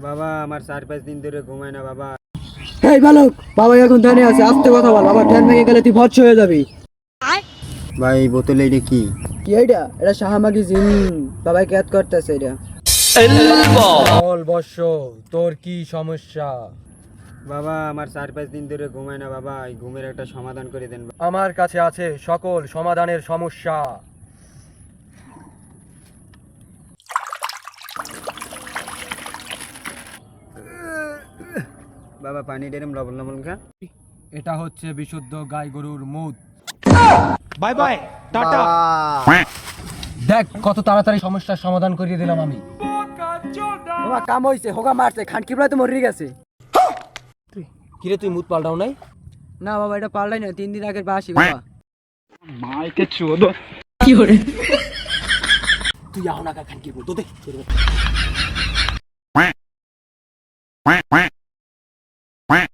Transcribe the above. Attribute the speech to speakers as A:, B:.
A: বাবা আমার 4-5 দিন ধরে ঘুমায় না বাবা।
B: এই বালক, বাবা এখন ধ্যানে আছে, আস্তে কথা বল, আবার ধ্যান ভেঙে গেলে তুই ভৎস হয়ে যাবি।
A: ভাই এই বোতলে এটা কি?
B: কি এটা? এটা শাহমাগি জিন, বাবাই ক্যাত করতেছে এটা। বল বর্ষ, তোর কি সমস্যা?
A: বাবা আমার 4-5 দিন ধরে ঘুমায় না বাবা, এই ঘুমের একটা সমাধান করে দেন।
B: আমার কাছে আছে সকল সমাধানের সমস্যা।
A: বাবা পানি ডেরম লবণ লবণ খা।
B: এটা হচ্ছে বিশুদ্ধ গাই গরুর মুদ।
C: Bye bye, tata.
B: দেখ কত তাড়াতাড়ি সমস্যার সমাধান করিয়ে দিলাম আমি। বাবা কাম হইছে, হোগা মারছে, খানকি প্রায় তো মরে গেছে।
C: কিরে তুই মুত পাল্টাও নাই?
B: না বাবা, এটা পাল্টাই না, 3 দিন আগের বাসি বাবা।
C: মাইকে চোদ।
B: কি করে?
C: তুই আও না খানকি বল তো দেখ।